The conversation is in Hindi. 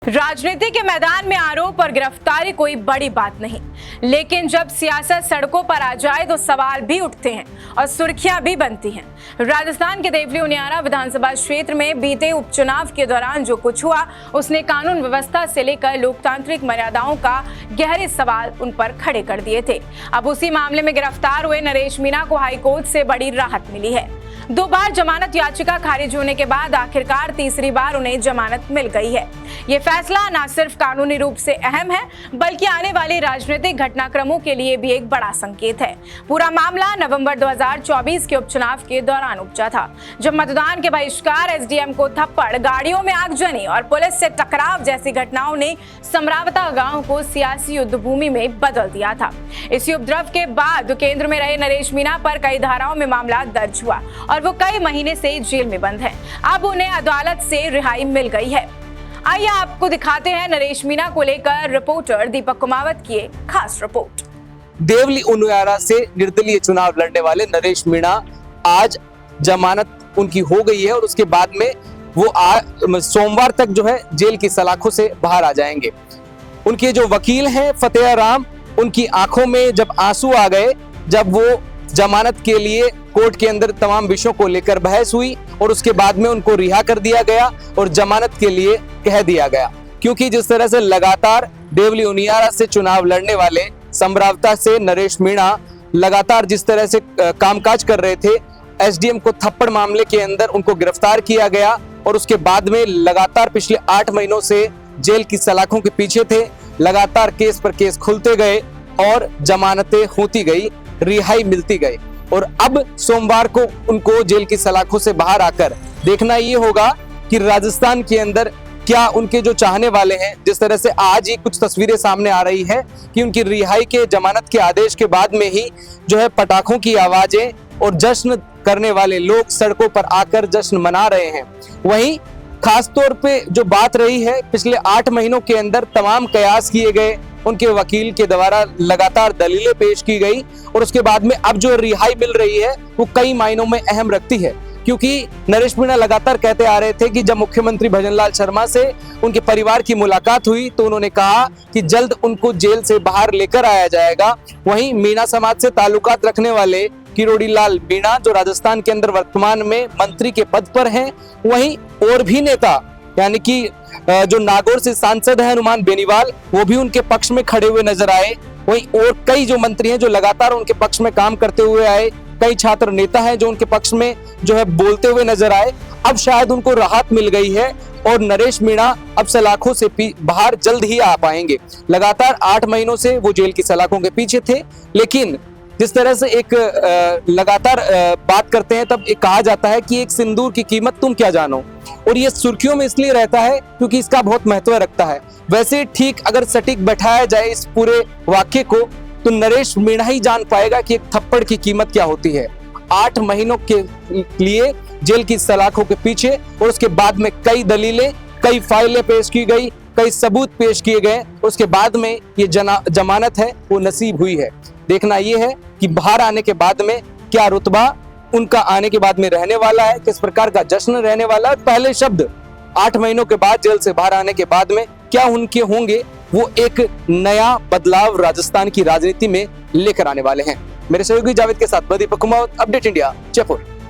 राजनीति के मैदान में आरोप और गिरफ्तारी कोई बड़ी बात नहीं, लेकिन जब सियासत सड़कों पर आ जाए तो सवाल भी उठते हैं और सुर्खियां भी बनती हैं। राजस्थान के देवली उनियारा विधानसभा क्षेत्र में बीते उपचुनाव के दौरान जो कुछ हुआ, उसने कानून व्यवस्था से लेकर लोकतांत्रिक मर्यादाओं का गहरे सवाल उन पर खड़े कर दिए थे। अब उसी मामले में गिरफ्तार हुए नरेश मीणा को हाईकोर्ट से बड़ी राहत मिली है। 2 बार जमानत याचिका खारिज होने के बाद आखिरकार तीसरी बार उन्हें जमानत मिल गई है। ये फैसला न सिर्फ कानूनी रूप से अहम है, बल्कि आने वाले राजनीतिक घटनाक्रमों के लिए भी एक बड़ा संकेत है। पूरा मामला नवंबर 2024 के उपचुनाव के दौरान उपजा था, जब मतदान के बहिष्कार, एसडीएम को थप्पड़, गाड़ियों में आगजनी और पुलिस से टकराव जैसी घटनाओं ने समरावता गांव को सियासी युद्ध भूमि में बदल दिया था। इस उपद्रव के बाद केंद्र में रहे नरेश मीणा पर कई धाराओं में मामला दर्ज हुआ और वो कई महीने से जेल में बंद हैं। अब उन्हें अदालत से रिहाई मिल गई है। आइए आपको दिखाते हैं नरेश मीणा को लेकर रिपोर्टर दीपक कुमावत की एक खास रिपोर्ट। देवली उनियारा से निर्दलीय चुनाव लड़ने वाले नरेश मीणा आज जमानत उनकी हो गई है और उसके बाद में वो सोमवार तक जो है जेल की सलाखों से बाहर आ जाएंगे। उनके जो वकील हैं फतेह राम, उनकी आंखों में जब आंसू आ गए जब वो जमानत के लिए कोर्ट के अंदर तमाम विषयों को लेकर बहस हुई और उसके बाद में उनको रिहा कर दिया गया और जमानत के लिए कह दिया गया। क्योंकि जिस तरह से लगातार देवली उनियारा से चुनाव लड़ने वाले समरावता से नरेश मीणा लगातार जिस तरह से कामकाज कर रहे थे, एसडीएम को थप्पड़ मामले के अंदर उनको गिरफ्तार किया गया और उसके बाद में लगातार पिछले 8 महीनों से जेल की सलाखों के पीछे थे। लगातार केस पर केस खुलते गए और जमानतें होती गई, रिहाई मिलती गई और अब सोमवार को उनको जेल की सलाखों से बाहर आकर देखना ये होगा कि राजस्थान के अंदर क्या उनके जो चाहने वाले हैं, जिस तरह से आज ही कुछ तस्वीरें सामने आ रही है कि उनकी रिहाई के जमानत के आदेश के बाद में ही जो है पटाखों की आवाजें और जश्न करने वाले लोग सड़कों पर आकर जश्न मना रहे हैं। वहीं खास तौर पे जो बात रही है, पिछले 8 महीनों के अंदर तमाम कयास किए गए, उनके वकील के द्वारा लगातार दलीलें पेश की गई और उसके बाद में अब जो रिहाई मिल रही है वो कई मायनों में अहम रखती है। क्योंकि नरेश मीणा लगातार कहते आ रहे थे कि जब मुख्यमंत्री भजनलाल शर्मा से उनके परिवार की मुलाकात हुई तो उन्होंने कहा कि जल्द उनको जेल से बाहर लेकर आया जाएगा। वहीं मीणा समाज से ताल्लुकात रखने वाले किरोड़ी लाल मीणा, जो राजस्थान के अंदर वर्तमान में मंत्री के पद पर हैं, वहीं और भी नेता यानी कि जो नागौर से सांसद हैं हनुमान बेनीवाल, वो भी उनके पक्ष में खड़े हुए नजर आए। वहीं और कई जो मंत्री हैं जो लगातार उनके पक्ष में काम करते हुए आए, कई छात्र नेता हैं जो उनके पक्ष में जो है बोलते हुए नजर आए। अब शायद उनको राहत मिल गई है और नरेश मीणा अब सलाखों से बाहर जल्द ही आ पाएंगे। लगातार 8 महीनों से वो जेल की सलाखों के पीछे थे, लेकिन जिस तरह से एक लगातार बात करते हैं तब एक कहा जाता है कि एक सिंदूर की कीमत तुम क्या जानो, और ये सुर्खियों में इसलिए रहता है क्योंकि इसका बहुत महत्व रखता है। वैसे ठीक अगर सटीक बैठाया जाए इस पूरे वाक्य को तो नरेश मीणा ही जान पाएगा कि एक थप्पड़ की कीमत क्या होती है। 8 महीनों के लिए जेल की सलाखों के पीछे और उसके बाद में कई दलीलें, कई फाइलें पेश की गई, कई सबूत पेश किए गए, उसके बाद में ये जमानत है वो नसीब हुई है। देखना ये है कि बाहर आने के बाद में क्या रुतबा उनका आने के बाद में रहने वाला है, किस प्रकार का जश्न रहने वाला है। पहले शब्द 8 महीनों के बाद जेल से बाहर आने के बाद में क्या उनके होंगे, वो एक नया बदलाव राजस्थान की राजनीति में लेकर आने वाले हैं। मेरे सहयोगी जावेद के साथ दीपक कुमावत, अपडेट इंडिया, जयपुर।